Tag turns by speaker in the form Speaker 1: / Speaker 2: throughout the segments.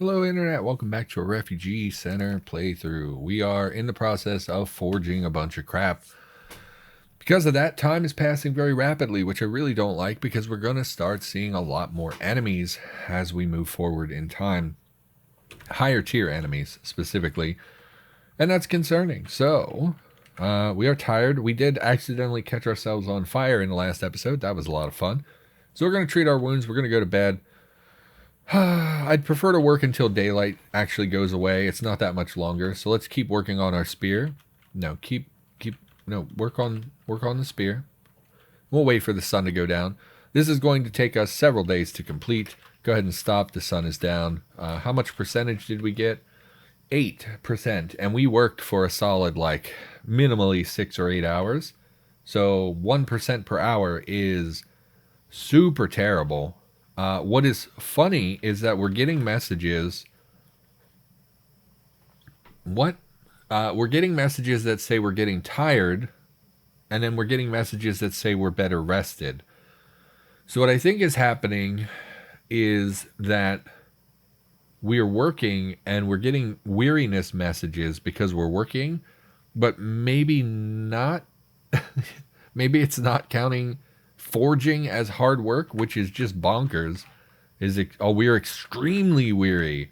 Speaker 1: Hello Internet, welcome back to a Refugee Center playthrough. We are in the process of forging a bunch of crap. Because of that, time is passing very rapidly, which I really don't like because we're going to start seeing a lot more enemies as we move forward in time. Higher tier enemies, specifically. And that's concerning. So, we are tired. We did accidentally catch ourselves on fire in the last episode. That was a lot of fun. So we're going to treat our wounds. We're going to go to bed. I'd prefer to work until daylight actually goes away. It's not that much longer. So let's keep working on our spear. No, work on the spear. We'll wait for the sun to go down. This is going to take us several days to complete. Go ahead and stop. The sun is down. How much percentage did we get? 8%. And we worked for a solid, minimally 6 or 8 hours. So 1% per hour is super terrible. What is funny is that we're getting messages. We're getting messages that say we're getting tired, and then we're getting messages that say we're better rested. So what I think is happening is that we're working and we're getting weariness messages because we're working, but maybe not. Maybe it's not counting forging as hard work, which is just bonkers. We're extremely weary.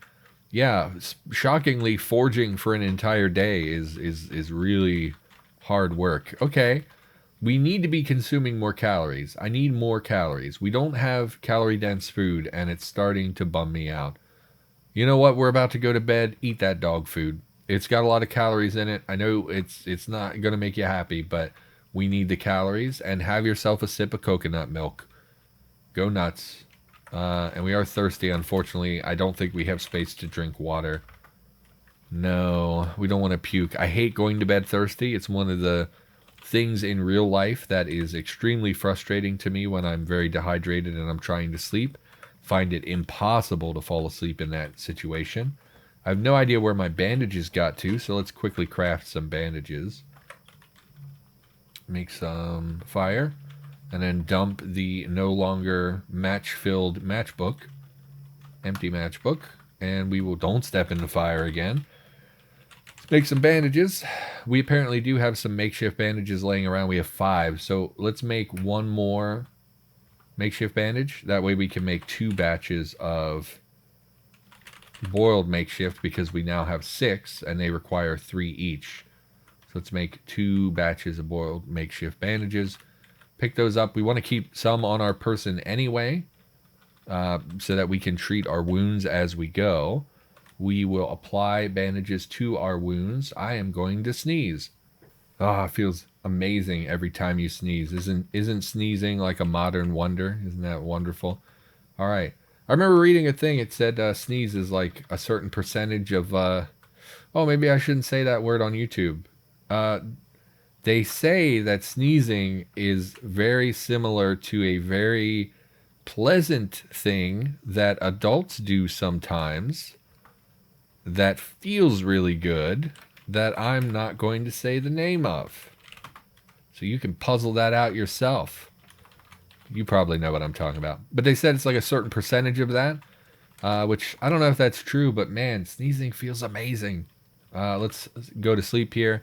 Speaker 1: Yeah, shockingly, forging for an entire day is really hard work. Okay, we need to be consuming more calories. I need more calories. We don't have calorie-dense food, and it's starting to bum me out. You know what? We're about to go to bed. Eat that dog food. It's got a lot of calories in it. I know it's not going to make you happy, but we need the calories. And have yourself a sip of coconut milk. Go nuts. And we are thirsty, unfortunately. I don't think we have space to drink water. No, we don't want to puke. I hate going to bed thirsty. It's one of the things in real life that is extremely frustrating to me when I'm very dehydrated and I'm trying to sleep. Find it impossible to fall asleep in that situation. I have no idea where my bandages got to, so let's quickly craft some bandages. Make some fire, and then dump the no longer match-filled matchbook, empty matchbook, and we will don't step in the fire again. Let's make some bandages. We apparently do have some makeshift bandages laying around. We have 5, so let's make one more makeshift bandage. That way we can make 2 batches of boiled makeshift because we now have 6 and they require 3 each. So let's make 2 batches of boiled makeshift bandages. Pick those up. We want to keep some on our person anyway, so that we can treat our wounds as we go. We will apply bandages to our wounds. I am going to sneeze. It feels amazing every time you sneeze. Isn't sneezing like a modern wonder? Isn't that wonderful? All right. I remember reading a thing. It said sneeze is like a certain percentage of... maybe I shouldn't say that word on YouTube. They say that sneezing is very similar to a very pleasant thing that adults do sometimes that feels really good that I'm not going to say the name of. So you can puzzle that out yourself. You probably know what I'm talking about. But they said it's like a certain percentage of that, which I don't know if that's true, but man, sneezing feels amazing. Let's go to sleep here.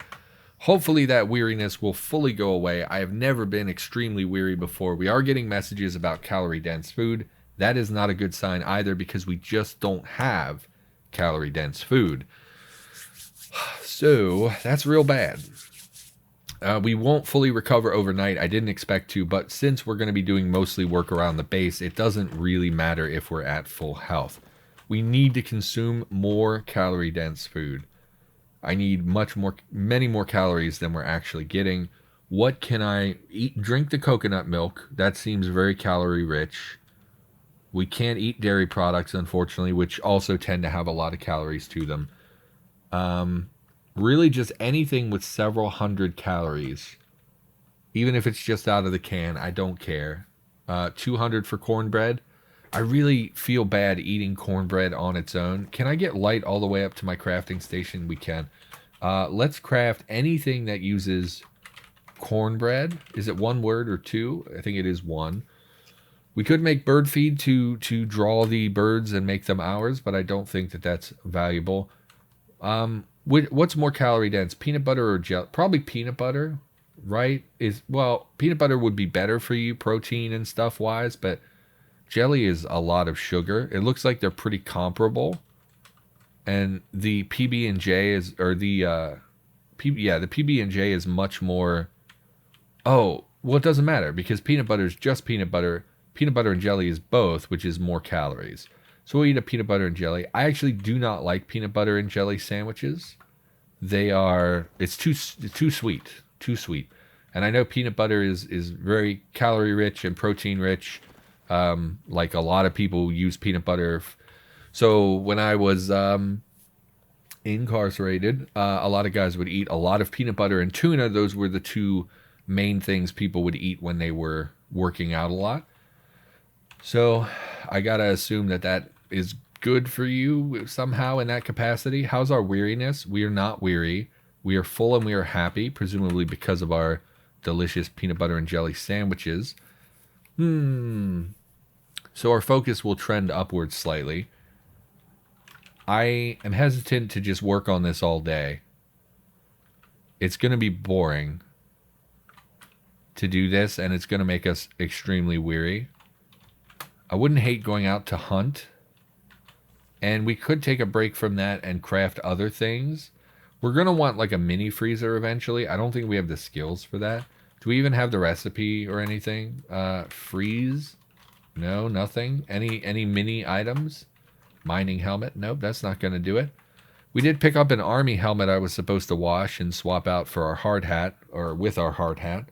Speaker 1: Hopefully that weariness will fully go away. I have never been extremely weary before. We are getting messages about calorie-dense food. That is not a good sign either because we just don't have calorie-dense food. So that's real bad. We won't fully recover overnight. I didn't expect to, but since we're going to be doing mostly work around the base, it doesn't really matter if we're at full health. We need to consume more calorie-dense food. I need many more calories than we're actually getting. What can I eat? Drink the coconut milk. That seems very calorie rich. We can't eat dairy products, unfortunately, which also tend to have a lot of calories to them. Really just anything with several hundred calories. Even if it's just out of the can, I don't care. 200 for cornbread. I really feel bad eating cornbread on its own. Can I get light all the way up to my crafting station? We can. Let's craft anything that uses cornbread. Is it 1 word or 2? I think it is 1. We could make bird feed to draw the birds and make them ours, but I don't think that that's valuable. What's more calorie dense, peanut butter or jelly? Probably peanut butter, right? Well, peanut butter would be better for you, protein and stuff wise, but jelly is a lot of sugar. It looks like they're pretty comparable, and the PB and J is, or the the PB and J is much more. Oh, well, it doesn't matter because peanut butter is just peanut butter. Peanut butter and jelly is both, which is more calories. So we'll eat a peanut butter and jelly. I actually do not like peanut butter and jelly sandwiches. It's too sweet, too sweet. And I know peanut butter is very calorie rich and protein rich. Like a lot of people use peanut butter. So when I was incarcerated, a lot of guys would eat a lot of peanut butter and tuna. Those were the two main things people would eat when they were working out a lot. So I gotta assume that is good for you somehow in that capacity. How's our weariness? We are not weary. We are full and we are happy, presumably because of our delicious peanut butter and jelly sandwiches. So our focus will trend upwards slightly. I am hesitant to just work on this all day. It's going to be boring to do this, and it's going to make us extremely weary. I wouldn't hate going out to hunt, and we could take a break from that and craft other things. We're going to want like a mini freezer eventually. I don't think we have the skills for that. Do we even have the recipe or anything? Freeze? No, nothing. Any mini items? Mining helmet? Nope, that's not going to do it. We did pick up an army helmet I was supposed to wash and swap out for our hard hat, or with our hard hat.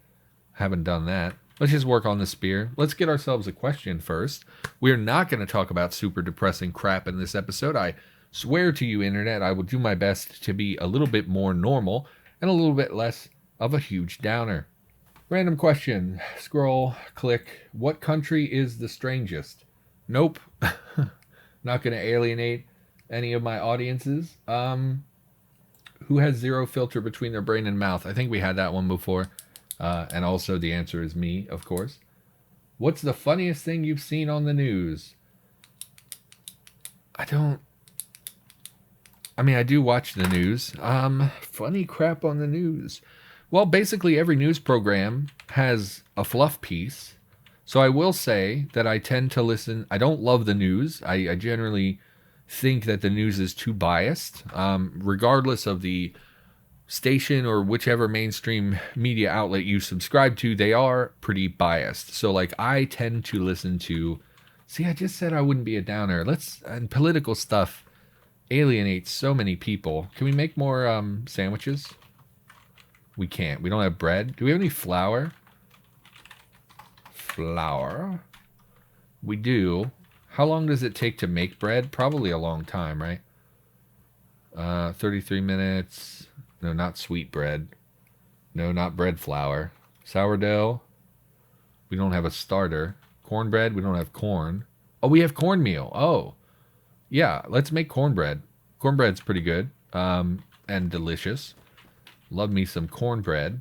Speaker 1: Haven't done that. Let's just work on the spear. Let's get ourselves a question first. We're not going to talk about super depressing crap in this episode. I swear to you, Internet, I will do my best to be a little bit more normal and a little bit less of a huge downer. Random question. Scroll, click. What country is the strangest? Nope. Not going to alienate any of my audiences. Who has zero filter between their brain and mouth? I think we had that one before. And also the answer is me, of course. What's the funniest thing you've seen on the news? I do watch the news. Funny crap on the news. Well, basically every news program has a fluff piece. So I will say that I tend to listen. I don't love the news. I generally think that the news is too biased. Regardless of the station or whichever mainstream media outlet you subscribe to, they are pretty biased. So like I tend to listen to, see, I just said I wouldn't be a downer. And political stuff alienates so many people. Can we make more sandwiches? We can't. We don't have bread. Do we have any flour? Flour. We do. How long does it take to make bread? Probably a long time, right? 33 minutes. No, not sweet bread. No, not bread flour. Sourdough. We don't have a starter. Cornbread. We don't have corn. Oh, we have cornmeal. Oh. Yeah, let's make cornbread. Cornbread's pretty good. And delicious. Love me some cornbread.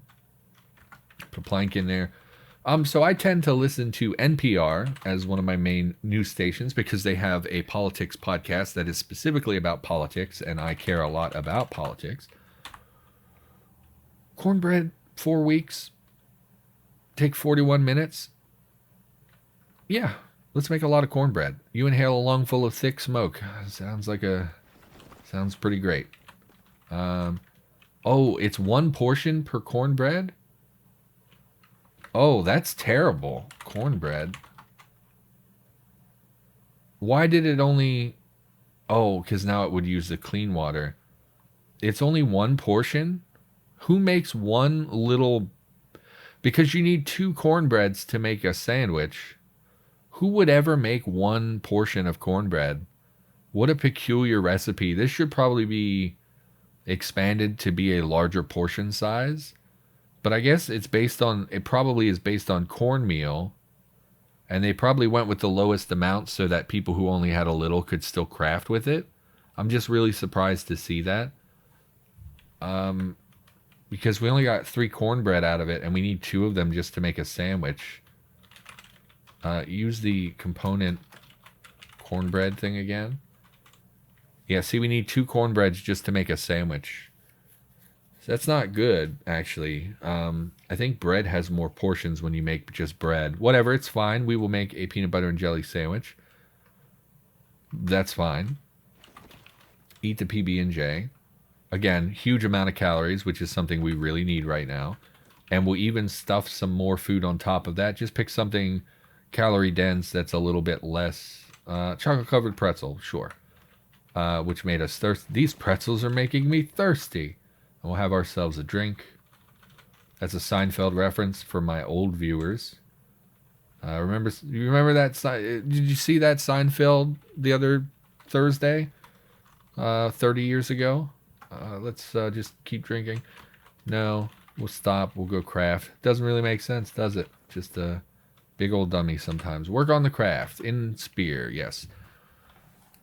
Speaker 1: Put a plank in there. So I tend to listen to NPR as one of my main news stations because they have a politics podcast that is specifically about politics, and I care a lot about politics. Cornbread, 4 weeks, take 41 minutes. Yeah, let's make a lot of cornbread. You inhale a lungful of thick smoke. Sounds pretty great. Oh, it's one portion per cornbread? Oh, that's terrible. Cornbread. Why did it only... Oh, because now it would use the clean water. It's only one portion? Who makes one little... Because you need 2 cornbreads to make a sandwich. Who would ever make one portion of cornbread? What a peculiar recipe. This should probably be expanded to be a larger portion size. But I guess it probably is based on cornmeal. And they probably went with the lowest amount so that people who only had a little could still craft with it. I'm just really surprised to see that. Because we only got 3 cornbread out of it, and we need 2 of them just to make a sandwich. Use the component cornbread thing again. Yeah, see, we need 2 cornbreads just to make a sandwich. So that's not good, actually. I think bread has more portions when you make just bread. Whatever, it's fine. We will make a peanut butter and jelly sandwich. That's fine. Eat the PB&J. Again, huge amount of calories, which is something we really need right now. And we'll even stuff some more food on top of that. Just pick something calorie dense that's a little bit less. Chocolate covered pretzel, sure. Which made us thirsty. These pretzels are making me thirsty. And we'll have ourselves a drink. That's a Seinfeld reference for my old viewers. You remember that? Did you see that Seinfeld the other Thursday? 30 years ago? Let's just keep drinking. No, we'll stop. We'll go craft. Doesn't really make sense, does it? Just a big old dummy sometimes. Work on the craft. In Spear, yes.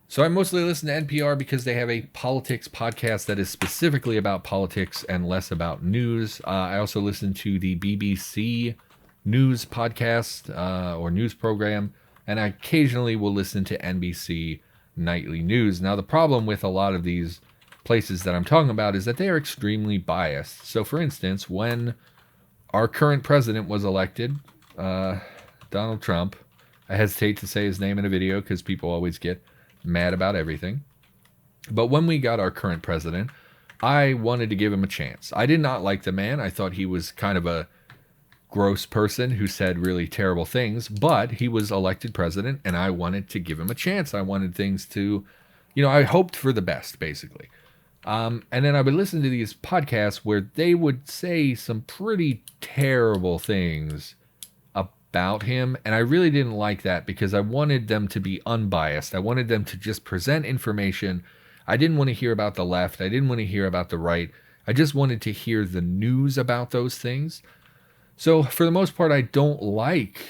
Speaker 1: So I mostly listen to NPR because they have a politics podcast that is specifically about politics and less about news. I also listen to the BBC News podcast or news program, and I occasionally will listen to NBC Nightly News. Now, the problem with a lot of these places that I'm talking about is that they are extremely biased. So, for instance, when our current president was elected, Donald Trump, I hesitate to say his name in a video because people always get mad about everything. But when we got our current president, I wanted to give him a chance. I did not like the man. I thought he was kind of a gross person who said really terrible things, but he was elected president and I wanted to give him a chance. I wanted things to, I hoped for the best, basically. And then I would listen to these podcasts where they would say some pretty terrible things about him, and I really didn't like that because I wanted them to be unbiased. I wanted them to just present information. I didn't want to hear about the left. I didn't want to hear about the right. I just wanted to hear the news about those things. So for the most part, I don't like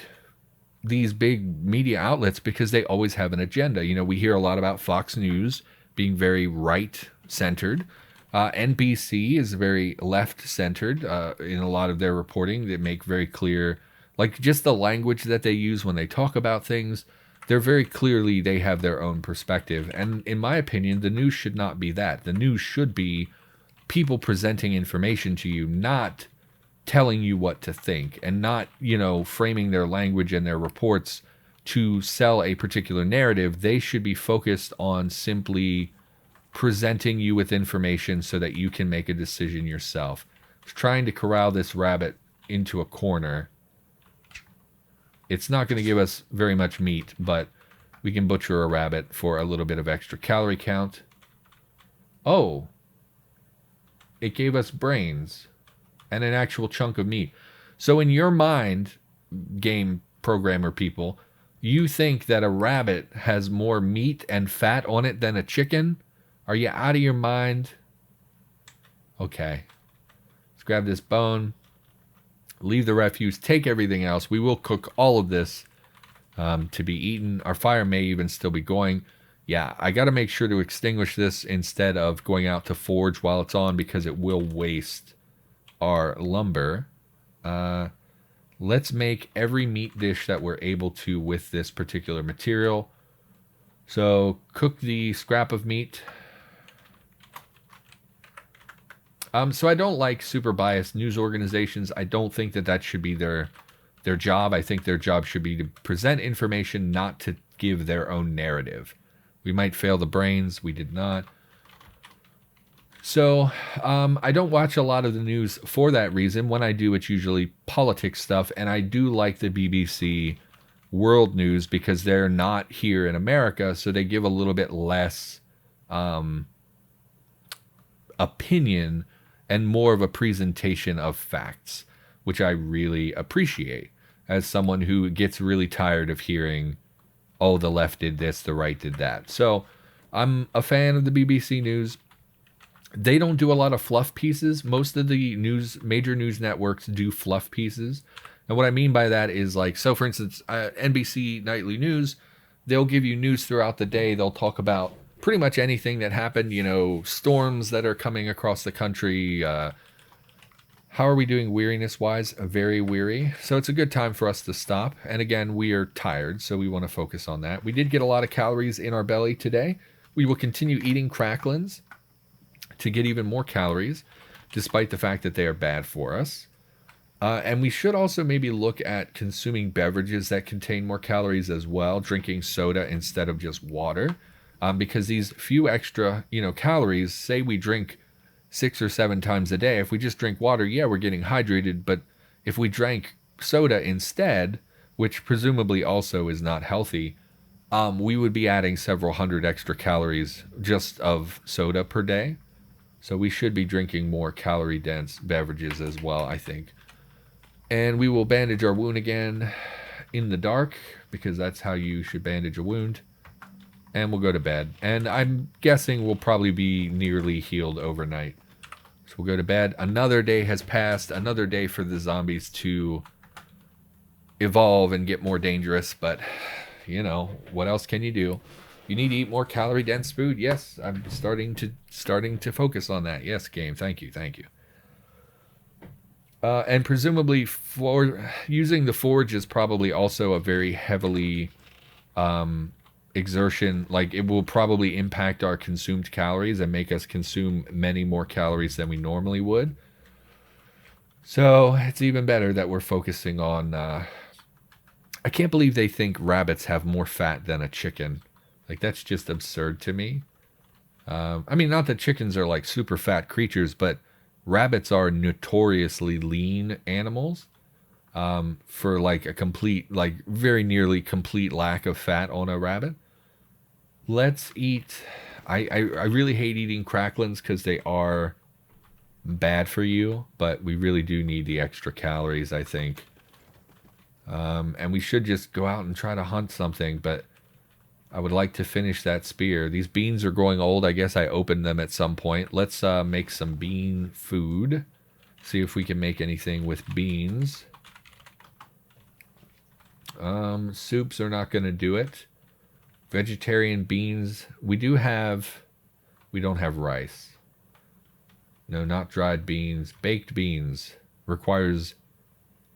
Speaker 1: these big media outlets because they always have an agenda. We hear a lot about Fox News being very right-centered. NBC is very left-centered in a lot of their reporting. They make very clear, like just the language that they use when they talk about things, they're very clearly, they have their own perspective. And in my opinion, the news should not be that. The news should be people presenting information to you, not telling you what to think, and not, framing their language and their reports to sell a particular narrative. They should be focused on simply presenting you with information so that you can make a decision yourself. Trying to corral this rabbit into a corner. It's not going to give us very much meat, but we can butcher a rabbit for a little bit of extra calorie count. Oh, it gave us brains and an actual chunk of meat. So in your mind, game programmer people, you think that a rabbit has more meat and fat on it than a chicken? Are you out of your mind? Okay. Let's grab this bone. Leave the refuse. Take everything else. We will cook all of this to be eaten. Our fire may even still be going. Yeah, I got to make sure to extinguish this instead of going out to forge while it's on because it will waste our lumber. Let's make every meat dish that we're able to with this particular material. So cook the scrap of meat. So I don't like super biased news organizations. I don't think that should be their job. I think their job should be to present information, not to give their own narrative. We might fail the brains. We did not. So I don't watch a lot of the news for that reason. When I do, it's usually politics stuff. And I do like the BBC World News because they're not here in America. So they give a little bit less opinion and more of a presentation of facts, which I really appreciate as someone who gets really tired of hearing, oh, the left did this, the right did that. So I'm a fan of the BBC News. They don't do a lot of fluff pieces. Most of the major news networks do fluff pieces. And what I mean by that is like, so for instance, NBC Nightly News, they'll give you news throughout the day. They'll talk about pretty much anything that happened, storms that are coming across the country, How are we doing weariness-wise? Very weary. So it's a good time for us to stop. And again, we are tired, so we want to focus on that. We did get a lot of calories in our belly today. We will continue eating cracklins to get even more calories, despite the fact that they are bad for us. And we should also maybe look at consuming beverages that contain more calories as well, drinking soda instead of just water. Because these few extra, calories, say we drink 6 or 7 times a day. If we just drink water, yeah, we're getting hydrated. But if we drank soda instead, which presumably also is not healthy, we would be adding several hundred extra calories just of soda per day. So we should be drinking more calorie-dense beverages as well, I think. And we will bandage our wound again in the dark, because that's how you should bandage a wound. And we'll go to bed. And I'm guessing we'll probably be nearly healed overnight. So we'll go to bed. Another day has passed. Another day for the zombies to evolve and get more dangerous. But, what else can you do? You need to eat more calorie-dense food. Yes, I'm starting to focus on that. Yes, game. Thank you. And presumably, using the forge is probably also a very heavily exertion. Like, it will probably impact our consumed calories and make us consume many more calories than we normally would. So it's even better that we're focusing on... I can't believe they think rabbits have more fat than a chicken. Like, that's just absurd to me. I mean, not that chickens are like super fat creatures, but rabbits are notoriously lean animals. For like a complete, like very nearly complete lack of fat on a rabbit. Let's eat. I really hate eating cracklins because they are bad for you, but we really do need the extra calories, I think. And we should just go out and try to hunt something, but I would like to finish that spear. These beans are growing old. I guess I opened them at some point. Let's make some bean food. See if we can make anything with beans. Soups are not going to do it. Vegetarian beans. We don't have rice. No, not dried beans. Baked beans requires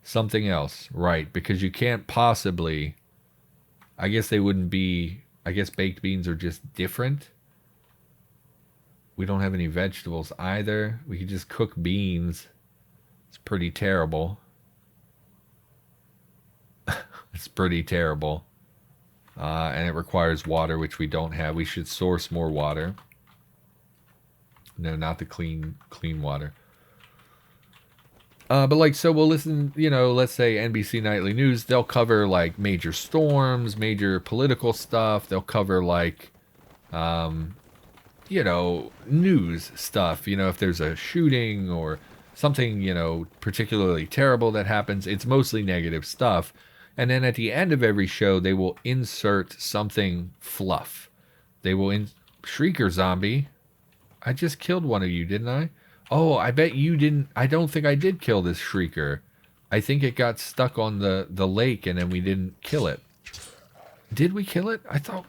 Speaker 1: something else. Right, because you can't possibly... I guess they wouldn't be... I guess baked beans are just different. We don't have any vegetables either. We could just cook beans. It's pretty terrible. It's pretty terrible. And it requires water, which we don't have. We should source more water. No, not the clean water. But so we'll listen, let's say NBC Nightly News, they'll cover like major storms, major political stuff. They'll cover like, news stuff. If there's a shooting or something, particularly terrible that happens, it's mostly negative stuff. And then at the end of every show, they will insert something fluff. They will Shrieker zombie. I just killed one of you, didn't I? Oh, I bet you didn't. I don't think I did kill this Shrieker. I think it got stuck on the lake and then we didn't kill it. Did we kill it? I thought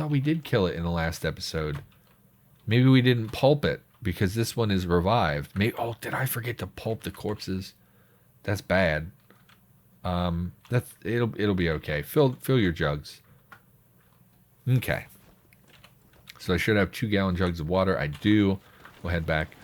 Speaker 1: we did kill it in the last episode. Maybe we didn't pulp it because this one is revived. Did I forget to pulp the corpses? That's bad. It'll be okay. Fill your jugs. Okay. So I should have 2-gallon jugs of water. I do. We'll head back.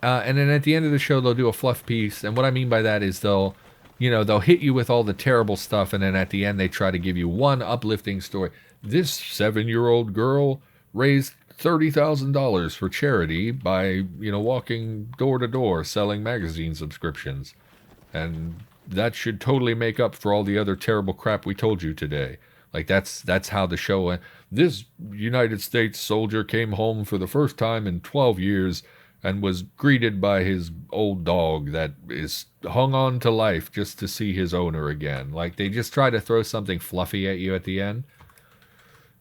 Speaker 1: And then at the end of the show, they'll do a fluff piece. And what I mean by that is they'll hit you with all the terrible stuff. And then at the end, they try to give you one uplifting story. This 7-year-old girl raised $30,000 for charity by, walking door to door selling magazine subscriptions. And that should totally make up for all the other terrible crap we told you today. Like, that's how the show went. This United States soldier came home for the first time in 12 years and was greeted by his old dog that is hung on to life just to see his owner again. Like, they just try to throw something fluffy at you at the end.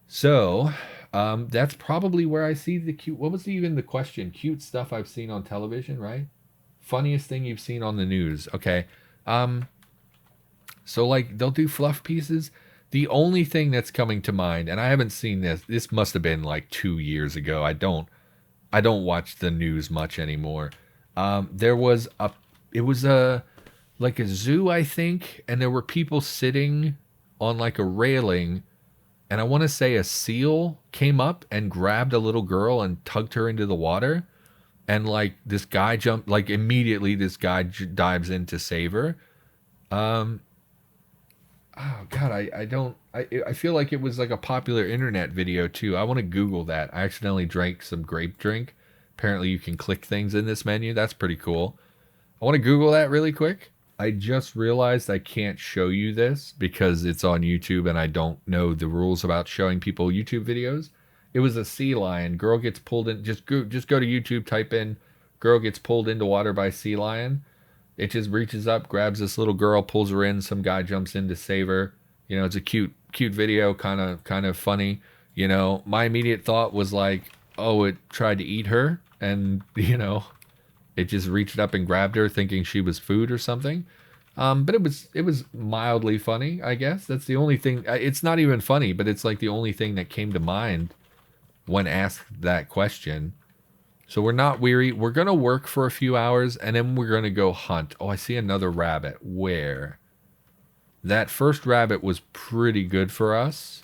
Speaker 1: So, that's probably where I see the cute... What was even the question? Cute stuff I've seen on television, right? Funniest thing you've seen on the news. Okay. So, like, they'll do fluff pieces. The only thing that's coming to mind, and I haven't seen this. This must have been like 2 years ago. I don't watch the news much anymore. There was it was a like a zoo, I think, and there were people sitting on like a railing, and I want to say a seal came up and grabbed a little girl and tugged her into the water, and like this guy jumped, like immediately this guy dives in to save her. Um, oh God, I don't. I feel like it was like a popular internet video too. I want to Google that. I accidentally drank some grape drink. Apparently, you can click things in this menu. That's pretty cool. I want to Google that really quick. I just realized I can't show you this because it's on YouTube and I don't know the rules about showing people YouTube videos. It was a sea lion. Girl gets pulled in. Just go to YouTube, type in girl gets pulled into water by sea lion. It just reaches up, grabs this little girl, pulls her in. Some guy jumps in to save her. You know, it's a cute video, kind of funny. You know, my immediate thought was like, oh, it tried to eat her, and you know, it just reached up and grabbed her, thinking she was food or something. But it was mildly funny, I guess. That's the only thing. It's not even funny, but it's like the only thing that came to mind when asked that question. So we're not weary. We're going to work for a few hours, and then we're going to go hunt. Oh, I see another rabbit. Where? That first rabbit was pretty good for us.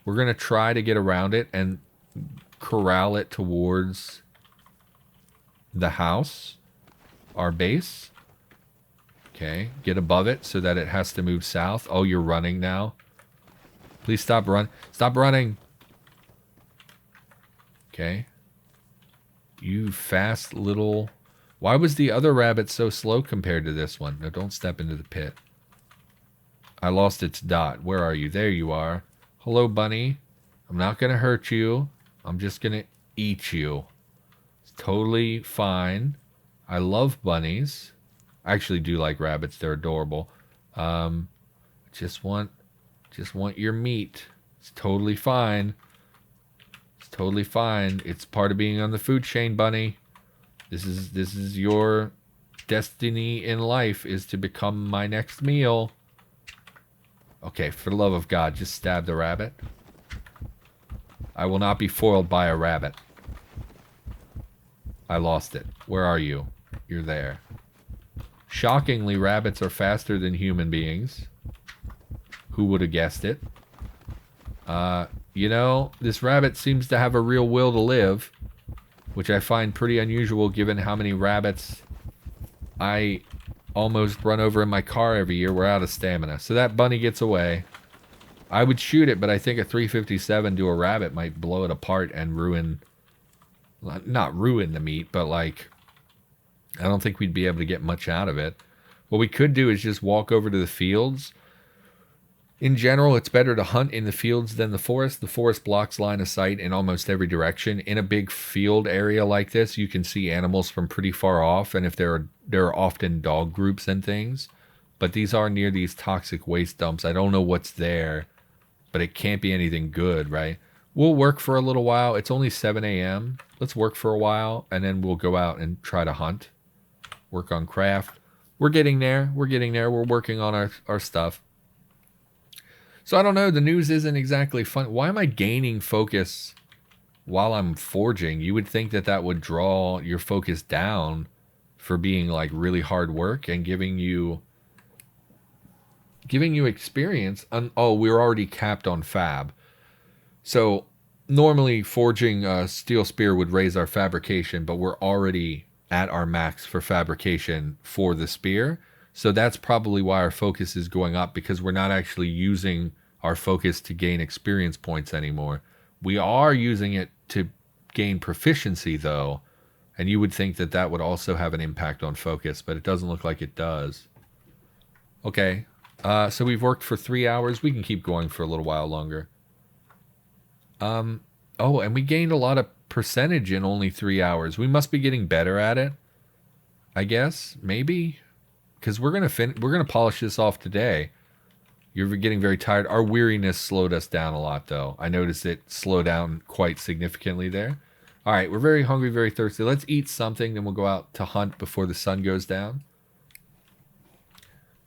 Speaker 1: We're going to try to get around it and corral it towards the house, our base. Okay, get above it so that it has to move south. Oh, you're running now. Please stop Stop running. Okay. You fast little... Why was the other rabbit so slow compared to this one? No, don't step into the pit. I lost its dot. Where are you? There you are. Hello, bunny. I'm not going to hurt you. I'm just going to eat you. It's totally fine. I love bunnies. I actually do like rabbits. They're adorable. Just want your meat. It's totally fine. It's totally fine. It's part of being on the food chain, bunny. This is your destiny in life, is to become my next meal. Okay, for the love of God, just stab the rabbit. I will not be foiled by a rabbit. I lost it. Where are you? You're there. Shockingly, rabbits are faster than human beings. Who would have guessed it? You know, this rabbit seems to have a real will to live, which I find pretty unusual given how many rabbits I almost run over in my car every year. We're out of stamina. So that bunny gets away. I would shoot it, but I think a 357 to a rabbit might blow it apart and ruin... Not ruin the meat, but like... I don't think we'd be able to get much out of it. What we could do is just walk over to the fields. In general, it's better to hunt in the fields than the forest. The forest blocks line of sight in almost every direction. In a big field area like this, you can see animals from pretty far off, and if there are often dog groups and things. But these are near these toxic waste dumps. I don't know what's there, but it can't be anything good, right? We'll work for a little while. It's only 7 a.m. Let's work for a while, and then we'll go out and try to hunt. Work on craft. We're getting there. We're getting there. We're working on our stuff. So I don't know. The news isn't exactly fun. Why am I gaining focus while I'm forging? You would think that that would draw your focus down for being like really hard work and giving you experience. Oh, we're already capped on fab. So normally forging a steel spear would raise our fabrication, but we're already at our max for fabrication for the spear. So that's probably why our focus is going up, because we're not actually using our focus to gain experience points anymore. We are using it to gain proficiency, though, and you would think that that would also have an impact on focus, but it doesn't look like it does. Okay, so we've worked for 3 hours. We can keep going for a little while longer. Oh, and we gained a lot of percentage in only 3 hours. We must be getting better at it, I guess, maybe. Because we're gonna polish this off today. You're getting very tired. Our weariness slowed us down a lot, though. I noticed it slowed down quite significantly there. All right, we're very hungry, very thirsty. Let's eat something, then we'll go out to hunt before the sun goes down.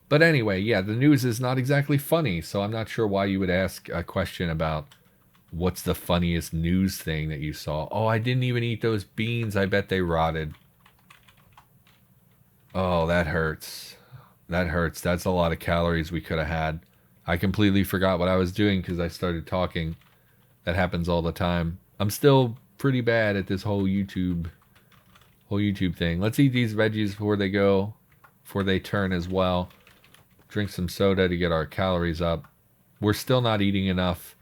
Speaker 1: But anyway, yeah, the news is not exactly funny, so I'm not sure why you would ask a question about what's the funniest news thing that you saw. Oh, I didn't even eat those beans. I bet they rotted. Oh, that hurts. That hurts. That's a lot of calories we could have had. I completely forgot what I was doing because I started talking. That happens all the time. I'm still pretty bad at this whole YouTube thing. Let's eat these veggies before they turn as well. Drink some soda to get our calories up. We're still not eating enough,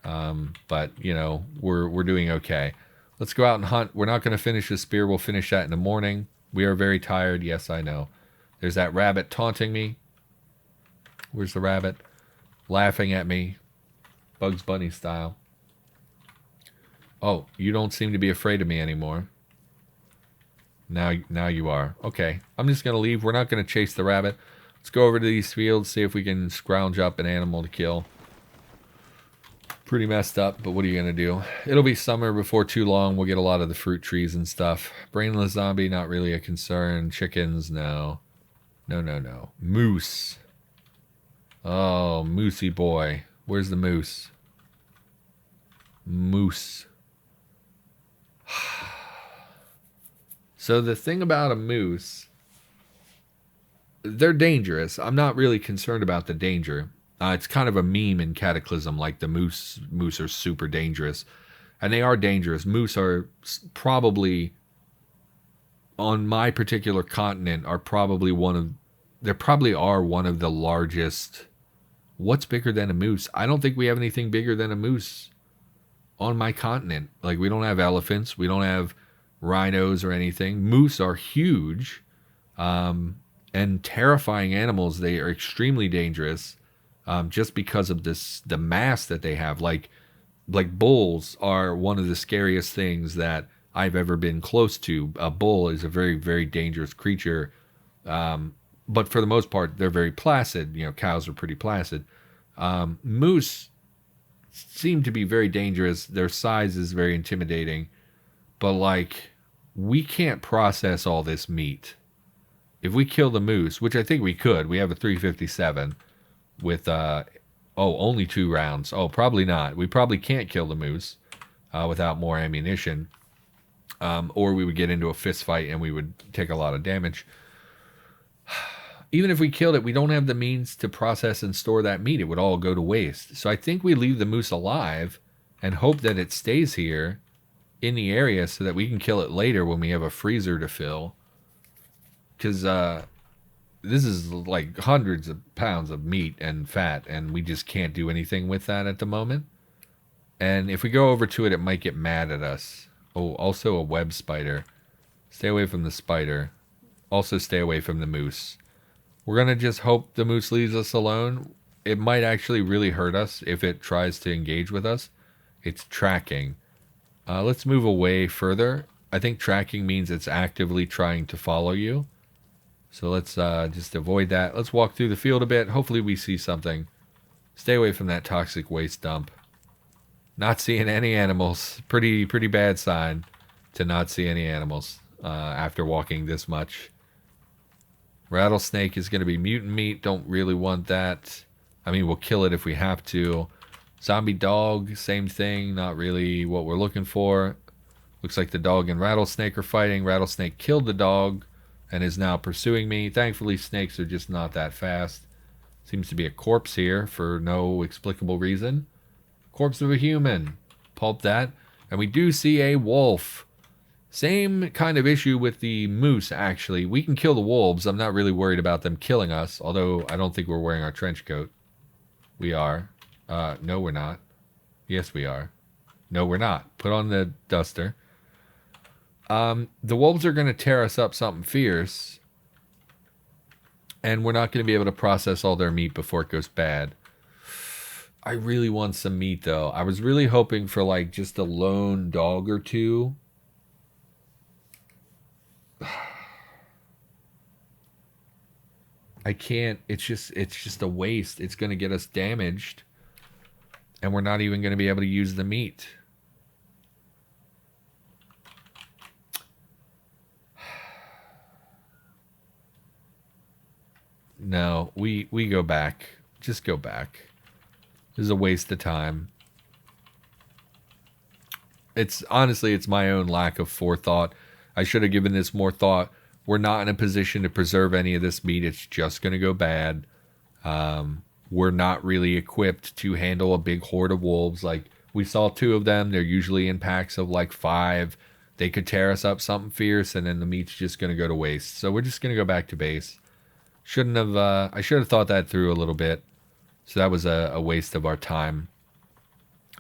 Speaker 1: but you know we're doing okay. Let's go out and hunt. We're not going to finish the spear. We'll finish that in the morning. We are very tired. Yes, I know. There's that rabbit taunting me. Where's the rabbit? Laughing at me, Bugs Bunny style. Oh, you don't seem to be afraid of me anymore. Now you are. Okay, I'm just going to leave. We're not going to chase the rabbit. Let's go over to these fields, see if we can scrounge up an animal to kill. Pretty messed up, but what are you going to do? It'll be summer before too long. We'll get a lot of the fruit trees and stuff. Brainless zombie, not really a concern. Chickens, no. No. Moose. Oh, moosey boy. Where's the moose? Moose. So the thing about a moose, they're dangerous. I'm not really concerned about the danger. It's kind of a meme in Cataclysm, like the moose are super dangerous. And they are dangerous. Moose are probably, on my particular continent, they probably are one of the largest. What's bigger than a moose? I don't think we have anything bigger than a moose on my continent. Like, we don't have elephants. We don't have rhinos or anything. Moose are huge and terrifying animals. They are extremely dangerous just because of the mass that they have. Like bulls are one of the scariest things that I've ever been close to. A bull is a very, very dangerous creature. But for the most part, they're very placid. You know, cows are pretty placid. Moose seem to be very dangerous. Their size is very intimidating. But, like, we can't process all this meat. If we kill the moose, which I think we could, we have a 357 with, only 2 rounds. Oh, probably not. We probably can't kill the moose without more ammunition. Or we would get into a fist fight and we would take a lot of damage. Even if we killed it, we don't have the means to process and store that meat. It would all go to waste. So I think we leave the moose alive and hope that it stays here in the area so that we can kill it later when we have a freezer to fill. Because this is like hundreds of pounds of meat and fat, and we just can't do anything with that at the moment. And if we go over to it, it might get mad at us. Oh, also a web spider. Stay away from the spider. Also stay away from the moose. We're going to just hope the moose leaves us alone. It might actually really hurt us if it tries to engage with us. It's tracking. Let's move away further. I think tracking means it's actively trying to follow you. So let's just avoid that. Let's walk through the field a bit. Hopefully we see something. Stay away from that toxic waste dump. Not seeing any animals. Pretty bad sign to not see any animals after walking this much. Rattlesnake is going to be mutant meat. Don't really want that. I mean, we'll kill it if we have to. Zombie dog, same thing. Not really what we're looking for. Looks like the dog and rattlesnake are fighting. Rattlesnake killed the dog and is now pursuing me. Thankfully, snakes are just not that fast. Seems to be a corpse here for no explicable reason. Corpse of a human. Pulp that. And we do see a wolf. Same kind of issue with the moose, actually. We can kill the wolves. I'm not really worried about them killing us, although I don't think we're wearing our trench coat. We are. No, we're not. Yes, we are. No, we're not. Put on the duster. The wolves are going to tear us up something fierce, and we're not going to be able to process all their meat before it goes bad. I really want some meat, though. I was really hoping for, like, just a lone dog or two. I can't. It's just a waste. It's going to get us damaged, and we're not even going to be able to use the meat. No, we go back. Just go back. This is a waste of time. It's honestly, it's my own lack of forethought. I should have given this more thought. We're not in a position to preserve any of this meat. It's just going to go bad. We're not really equipped to handle a big horde of wolves. Like, we saw 2 of them. They're usually in packs of like 5. They could tear us up something fierce, and then the meat's just going to go to waste. So we're just going to go back to base. I should have thought that through a little bit. So that was a waste of our time.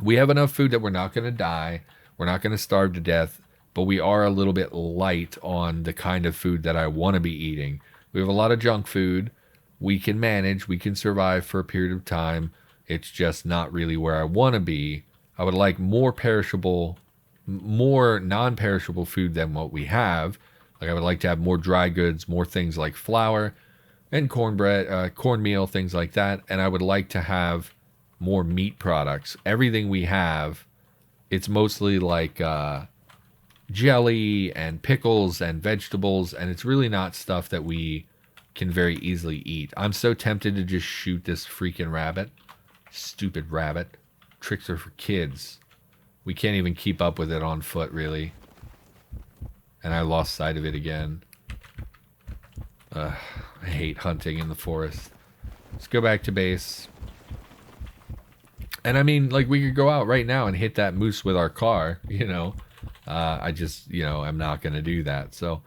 Speaker 1: We have enough food that we're not going to die. We're not going to starve to death. But we are a little bit light on the kind of food that I want to be eating. We have a lot of junk food. We can manage. We can survive for a period of time. It's just not really where I want to be. I would like more non-perishable food than what we have. Like, I would like to have more dry goods, more things like flour and cornbread, cornmeal, things like that. And I would like to have more meat products. Everything we have, it's mostly like jelly and pickles and vegetables, and it's really not stuff that we can very easily eat. I'm so tempted to just shoot this freaking rabbit. Stupid rabbit. Tricks are for kids. We can't even keep up with it on foot, really. And I lost sight of it again. I hate hunting in the forest. Let's go back to base. And I mean, like, we could go out right now and hit that moose with our car, you know. I just, you know, I'm not gonna do that. So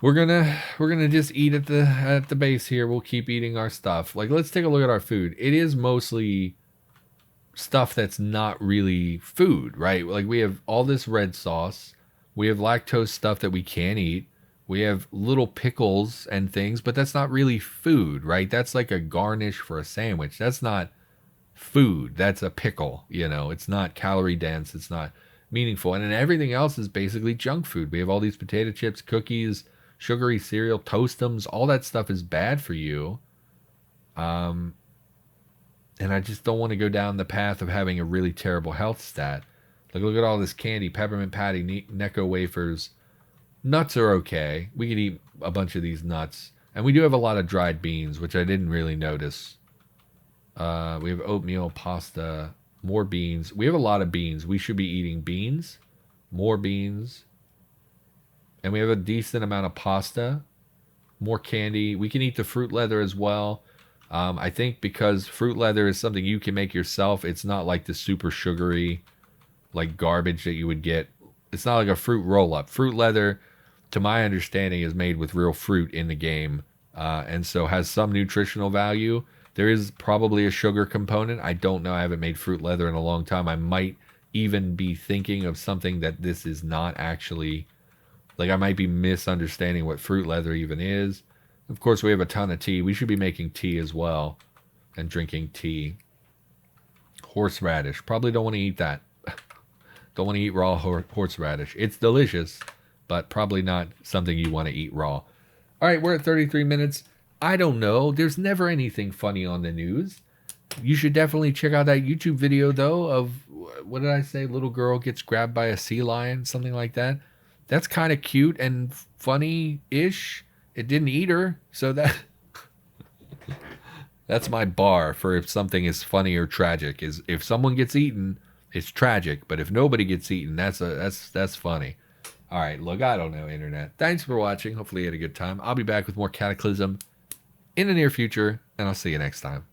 Speaker 1: we're gonna just eat at the base here. We'll keep eating our stuff. Like, let's take a look at our food. It is mostly stuff that's not really food, right? Like, we have all this red sauce. We have lactose stuff that we can eat. We have little pickles and things, but that's not really food, right? That's like a garnish for a sandwich. That's not food. That's a pickle, you know. It's not calorie dense. It's not meaningful. And then everything else is basically junk food. We have all these potato chips, cookies, sugary cereal, Toastums. All that stuff is bad for you. And I just don't want to go down the path of having a really terrible health stat. Like, look at all this candy, peppermint patty, Necco wafers. Nuts are okay. We can eat a bunch of these nuts. And we do have a lot of dried beans, which I didn't really notice. We have oatmeal, pasta, more beans. We have a lot of beans. We should be eating beans, more beans. And we have a decent amount of pasta, more candy. We can eat the fruit leather as well. I think because fruit leather is something you can make yourself, it's not like the super sugary, like, garbage that you would get. It's not like a fruit roll-up. Fruit leather, to my understanding, is made with real fruit in the game, and so has some nutritional value. There is probably a sugar component. I don't know. I haven't made fruit leather in a long time. I might even be thinking of something that this is not actually. Like, I might be misunderstanding what fruit leather even is. Of course, we have a ton of tea. We should be making tea as well and drinking tea. Horseradish. Probably don't want to eat that. Don't want to eat raw horseradish. It's delicious, but probably not something you want to eat raw. All right, we're at 33 minutes. I don't know. There's never anything funny on the news. You should definitely check out that YouTube video, though, of, what did I say? Little girl gets grabbed by a sea lion, something like that. That's kind of cute and funny-ish. It didn't eat her, so that's my bar for if something is funny or tragic. Is if someone gets eaten, it's tragic. But if nobody gets eaten, that's funny. All right, look, I don't know, internet. Thanks for watching. Hopefully you had a good time. I'll be back with more Cataclysm in the near future, and I'll see you next time.